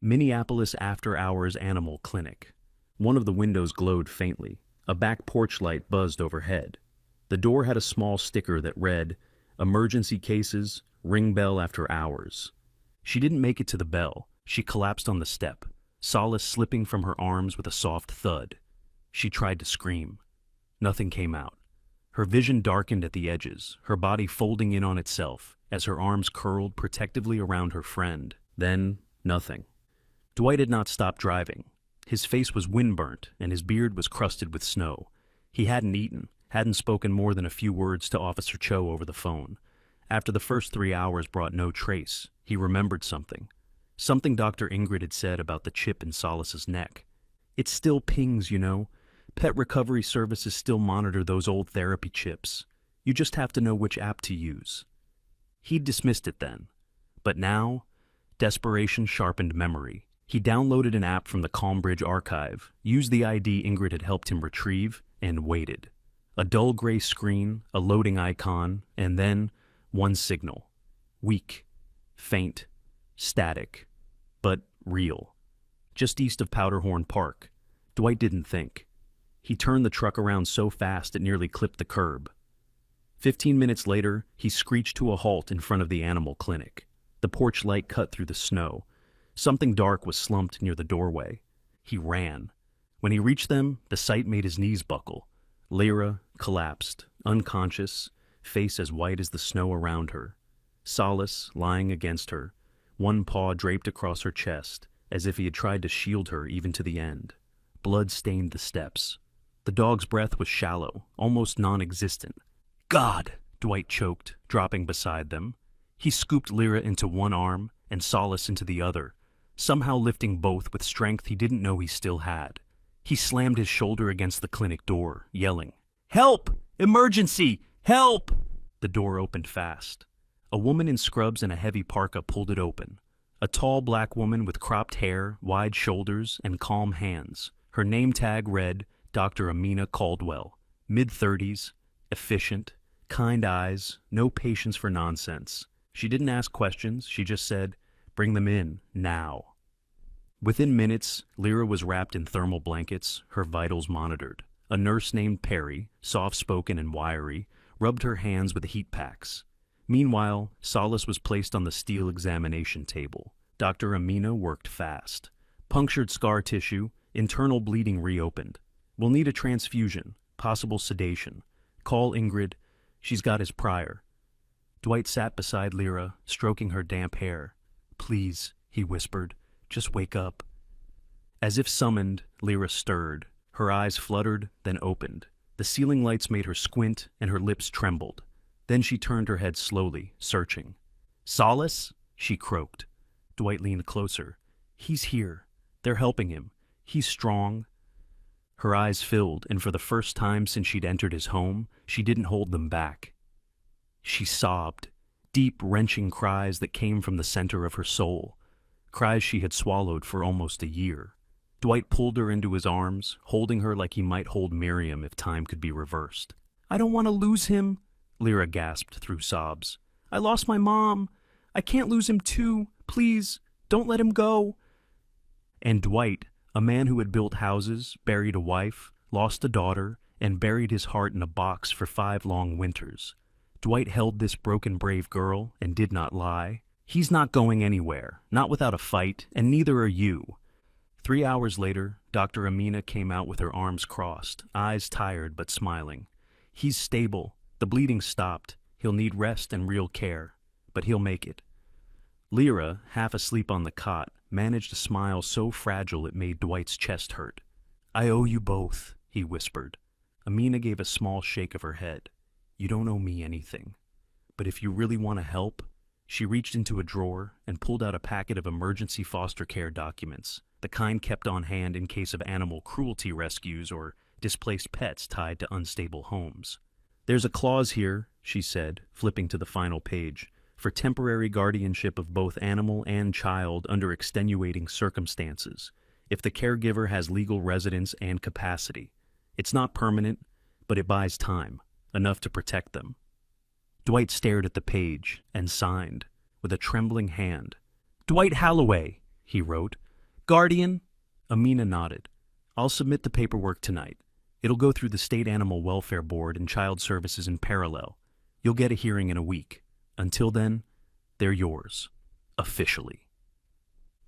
Speaker 1: Minneapolis After Hours Animal Clinic. One of the windows glowed faintly. A back porch light buzzed overhead. The door had a small sticker that read, "Emergency cases, ring bell after hours." She didn't make it to the bell. She collapsed on the step, Solace slipping from her arms with a soft thud. She tried to scream. Nothing came out. Her vision darkened at the edges, her body folding in on itself as her arms curled protectively around her friend. Then, nothing. Dwight had not stopped driving. His face was windburnt and his beard was crusted with snow. He hadn't eaten, hadn't spoken more than a few words to Officer Cho over the phone. After the first 3 hours brought no trace, he remembered something. Something Dr. Ingrid had said about the chip in Solace's neck. "It still pings, you know. Pet recovery services still monitor those old therapy chips. You just have to know which app to use." He'd dismissed it then. But now, desperation sharpened memory. He downloaded an app from the Calmbridge archive, used the ID Ingrid had helped him retrieve, and waited. A dull gray screen, a loading icon, and then one signal. Weak, faint, static, but real. Just east of Powderhorn Park. Dwight didn't think. He turned the truck around so fast it nearly clipped the curb. 15 minutes later, he screeched to a halt in front of the animal clinic. The porch light cut through the snow. Something dark was slumped near the doorway. He ran. When he reached them, the sight made his knees buckle. Lyra collapsed, unconscious, face as white as the snow around her. Solace lying against her, one paw draped across her chest, as if he had tried to shield her even to the end. Blood stained the steps. The dog's breath was shallow, almost non-existent. "God!" Dwight choked, dropping beside them. He scooped Lyra into one arm and Solace into the other, somehow lifting both with strength he didn't know he still had. He slammed his shoulder against the clinic door, yelling, "Help! Emergency! Help!" The door opened fast. A woman in scrubs and a heavy parka pulled it open. A tall black woman with cropped hair, wide shoulders, and calm hands. Her name tag read, Dr. Amina Caldwell, mid-30s, efficient, kind eyes, no patience for nonsense. She didn't ask questions, she just said, "Bring them in, now." Within minutes, Lyra was wrapped in thermal blankets, her vitals monitored. A nurse named Perry, soft-spoken and wiry, rubbed her hands with heat packs. Meanwhile, Solace was placed on the steel examination table. Dr. Amina worked fast. Punctured scar tissue, internal bleeding reopened. "We'll need a transfusion, possible sedation. Call Ingrid. She's got his prior." Dwight sat beside Lyra, stroking her damp hair. "Please," he whispered, "just wake up." As if summoned, Lyra stirred. Her eyes fluttered, then opened. The ceiling lights made her squint, and her lips trembled. Then she turned her head slowly, searching. "Solace?" she croaked. Dwight leaned closer. "He's here. They're helping him. He's strong." Her eyes filled, and for the first time since she'd entered his home, she didn't hold them back. She sobbed, deep, wrenching cries that came from the center of her soul, cries she had swallowed for almost a year. Dwight pulled her into his arms, holding her like he might hold Miriam if time could be reversed. "I don't want to lose him," Lyra gasped through sobs. "I lost my mom. I can't lose him too. Please, don't let him go." And Dwight, a man who had built houses, buried a wife, lost a daughter, and buried his heart in a box for 5 long winters. Dwight held this broken, brave girl and did not lie. "He's not going anywhere, not without a fight, and neither are you." 3 hours later, Dr. Amina came out with her arms crossed, eyes tired but smiling. "He's stable. The bleeding stopped. He'll need rest and real care, but he'll make it." Lyra, half asleep on the cot, managed a smile so fragile it made Dwight's chest hurt. "I owe you both," he whispered. Amina gave a small shake of her head. "You don't owe me anything. But if you really want to help..." She reached into a drawer and pulled out a packet of emergency foster care documents, the kind kept on hand in case of animal cruelty rescues or displaced pets tied to unstable homes. "There's a clause here," she said, flipping to the final page, "for temporary guardianship of both animal and child under extenuating circumstances, if the caregiver has legal residence and capacity. It's not permanent, but it buys time, enough to protect them." Dwight stared at the page and signed, with a trembling hand. "Dwight Halloway," he wrote. "Guardian?" Amina nodded. "I'll submit the paperwork tonight. It'll go through the State Animal Welfare Board and Child Services in parallel. You'll get a hearing in a week. Until then, they're yours. Officially."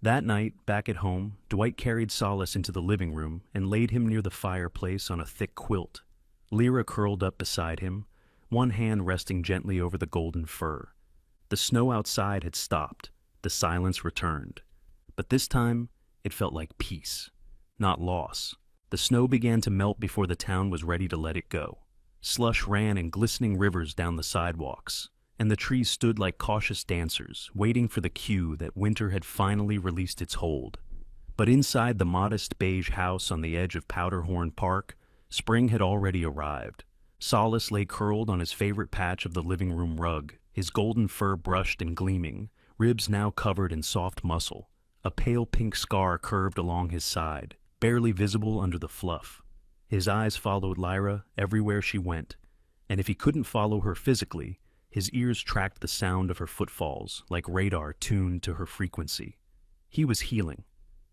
Speaker 1: That night, back at home, Dwight carried Solace into the living room and laid him near the fireplace on a thick quilt. Lyra curled up beside him, one hand resting gently over the golden fur. The snow outside had stopped, the silence returned. But this time, it felt like peace, not loss. The snow began to melt before the town was ready to let it go. Slush ran in glistening rivers down the sidewalks, and the trees stood like cautious dancers, waiting for the cue that winter had finally released its hold. But inside the modest beige house on the edge of Powderhorn Park, spring had already arrived. Solace lay curled on his favorite patch of the living room rug, his golden fur brushed and gleaming, ribs now covered in soft muscle. A pale pink scar curved along his side, barely visible under the fluff. His eyes followed Lyra everywhere she went, and if he couldn't follow her physically, his ears tracked the sound of her footfalls like radar tuned to her frequency. He was healing,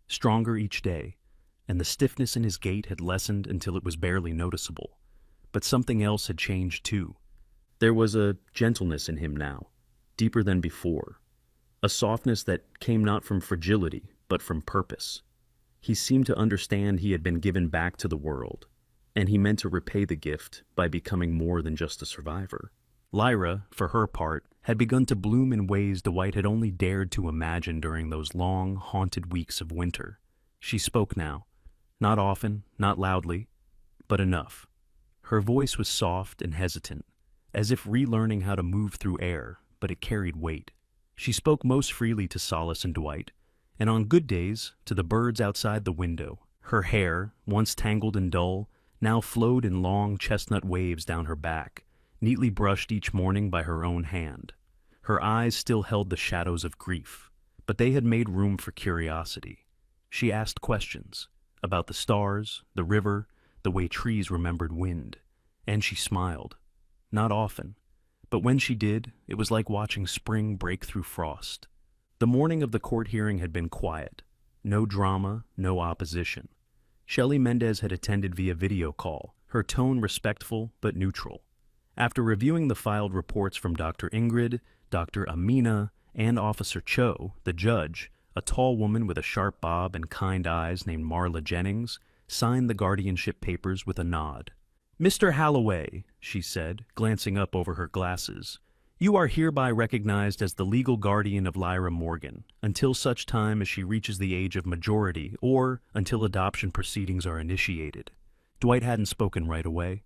Speaker 1: stronger each day, and the stiffness in his gait had lessened until it was barely noticeable. But something else had changed too. There was a gentleness in him now, deeper than before. A softness that came not from fragility, but from purpose. He seemed to understand he had been given back to the world, and he meant to repay the gift by becoming more than just a survivor. Lyra, for her part, had begun to bloom in ways Dwight had only dared to imagine during those long, haunted weeks of winter. She spoke now. Not often, not loudly, but enough. Her voice was soft and hesitant, as if relearning how to move through air, but it carried weight. She spoke most freely to Solace and Dwight, and on good days, to the birds outside the window. Her hair, once tangled and dull, now flowed in long chestnut waves down her back, neatly brushed each morning by her own hand. Her eyes still held the shadows of grief, but they had made room for curiosity. She asked questions about the stars, the river, the way trees remembered wind, and she smiled. Not often, but when she did, it was like watching spring break through frost. The morning of the court hearing had been quiet. No drama, no opposition. Shelley Mendez had attended via video call, her tone respectful but neutral. After reviewing the filed reports from Dr. Ingrid, Dr. Amina, and Officer Cho, the judge, a tall woman with a sharp bob and kind eyes named Marla Jennings, signed the guardianship papers with a nod. "Mr. Halloway," she said, glancing up over her glasses, "you are hereby recognized as the legal guardian of Lyra Morgan, until such time as she reaches the age of majority or until adoption proceedings are initiated." Dwight hadn't spoken right away,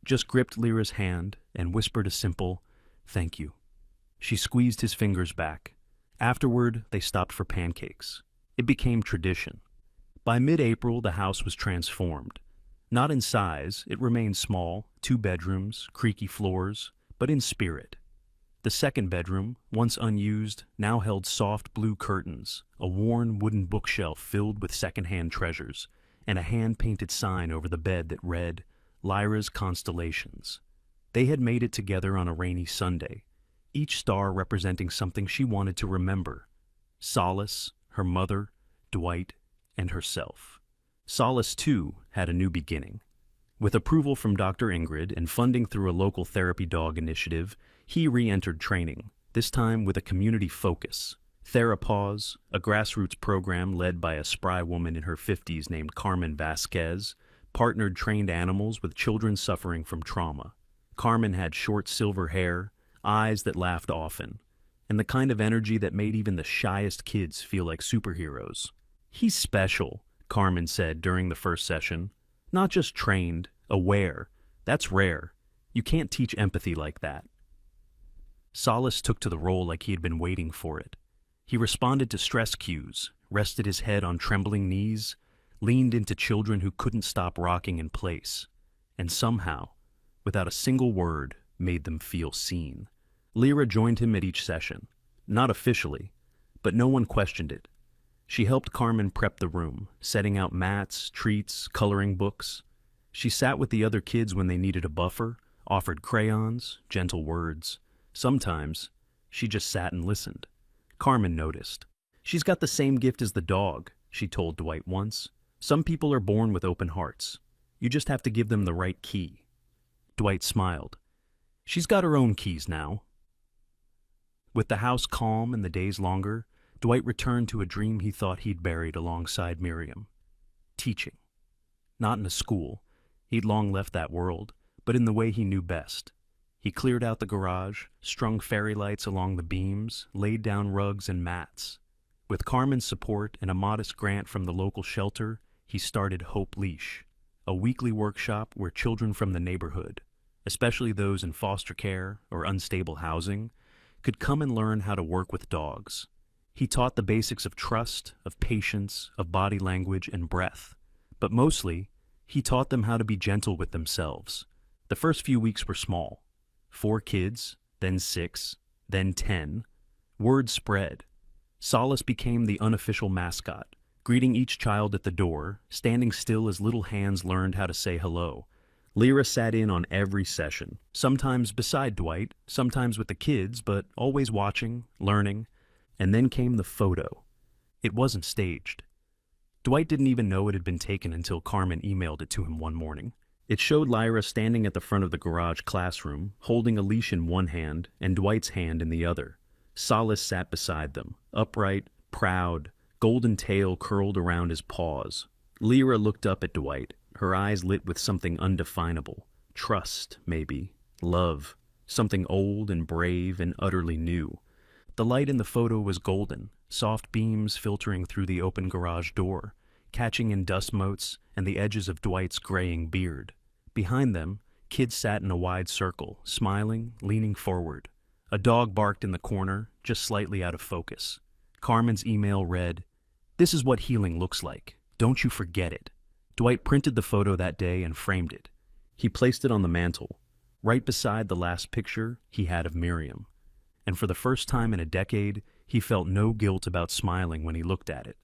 Speaker 1: just gripped Lyra's hand and whispered a simple, "Thank you." She squeezed his fingers back. Afterward, they stopped for pancakes. It became tradition. By mid-April, the house was transformed. Not in size, it remained small, 2 bedrooms, creaky floors, but in spirit. The second bedroom, once unused, now held soft blue curtains, a worn wooden bookshelf filled with secondhand treasures, and a hand-painted sign over the bed that read, "Lyra's Constellations." They had made it together on a rainy Sunday, each star representing something she wanted to remember. Solace, her mother, Dwight, and herself. Solace, too, had a new beginning. With approval from Dr. Ingrid and funding through a local therapy dog initiative, he re-entered training, this time with a community focus. Therapause, a grassroots program led by a spry woman in her 50s named Carmen Vasquez, partnered trained animals with children suffering from trauma. Carmen had short silver hair, eyes that laughed often, and the kind of energy that made even the shyest kids feel like superheroes. "He's special," Carmen said during the first session. "Not just trained, aware. That's rare. You can't teach empathy like that." Solace took to the role like he had been waiting for it. He responded to stress cues, rested his head on trembling knees, leaned into children who couldn't stop rocking in place, and somehow, without a single word, made them feel seen. Lyra joined him at each session, not officially, but no one questioned it. She helped Carmen prep the room, setting out mats, treats, coloring books. She sat with the other kids when they needed a buffer, offered crayons, gentle words. Sometimes, she just sat and listened. Carmen noticed. "She's got the same gift as the dog," she told Dwight once. "Some people are born with open hearts. You just have to give them the right key." Dwight smiled. "She's got her own keys now." With the house calm and the days longer, Dwight returned to a dream he thought he'd buried alongside Miriam. Teaching. Not in a school. He'd long left that world, but in the way he knew best. He cleared out the garage, strung fairy lights along the beams, laid down rugs and mats. With Carmen's support and a modest grant from the local shelter, he started Hope Leash, a weekly workshop where children from the neighborhood, especially those in foster care or unstable housing, could come and learn how to work with dogs. He taught the basics of trust, of patience, of body language and breath. But mostly, he taught them how to be gentle with themselves. The first few weeks were small. 4 kids, then 6, then 10. Word spread. Solace became the unofficial mascot, greeting each child at the door, standing still as little hands learned how to say hello. Lyra sat in on every session, sometimes beside Dwight, sometimes with the kids, but always watching, learning. And then came the photo. It wasn't staged. Dwight didn't even know it had been taken until Carmen emailed it to him one morning. It showed Lyra standing at the front of the garage classroom, holding a leash in one hand and Dwight's hand in the other. Solace sat beside them, upright, proud, golden tail curled around his paws. Lyra looked up at Dwight, her eyes lit with something undefinable. Trust, maybe. Love. Something old and brave and utterly new. The light in the photo was golden, soft beams filtering through the open garage door, catching in dust motes and the edges of Dwight's graying beard. Behind them, kids sat in a wide circle, smiling, leaning forward. A dog barked in the corner, just slightly out of focus. Carmen's email read, "This is what healing looks like. Don't you forget it." Dwight printed the photo that day and framed it. He placed it on the mantle, right beside the last picture he had of Miriam. And for the first time in a decade, he felt no guilt about smiling when he looked at it.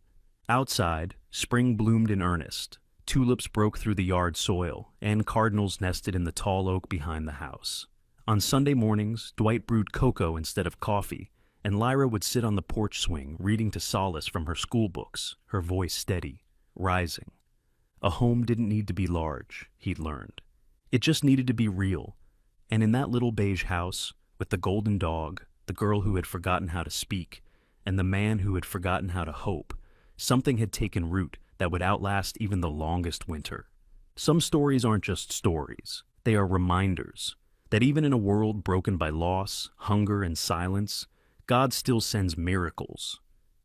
Speaker 1: Outside, spring bloomed in earnest. Tulips broke through the yard soil, and cardinals nested in the tall oak behind the house. On Sunday mornings, Dwight brewed cocoa instead of coffee, and Lyra would sit on the porch swing reading to Solace from her school books, her voice steady, rising. A home didn't need to be large, he'd learned. It just needed to be real. And in that little beige house, with the golden dog, the girl who had forgotten how to speak, and the man who had forgotten how to hope, something had taken root that would outlast even the longest winter. Some stories aren't just stories. They are reminders that even in a world broken by loss, hunger, and silence, God still sends miracles.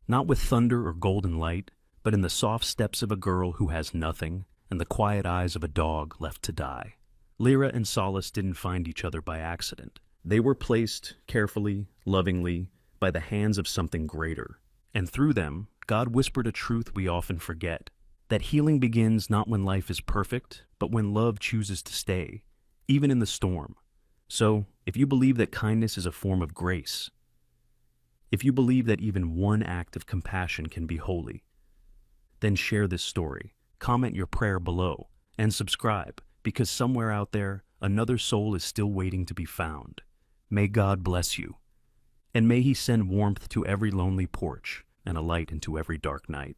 Speaker 1: Not with thunder or golden light, but in the soft steps of a girl who has nothing and the quiet eyes of a dog left to die. Lyra and Solace didn't find each other by accident. They were placed carefully, lovingly, by the hands of something greater. And through them, God whispered a truth we often forget, that healing begins not when life is perfect, but when love chooses to stay, even in the storm. So, if you believe that kindness is a form of grace, if you believe that even one act of compassion can be holy, then share this story, comment your prayer below, and subscribe, because somewhere out there, another soul is still waiting to be found. May God bless you, and may He send warmth to every lonely porch and a light into every dark night.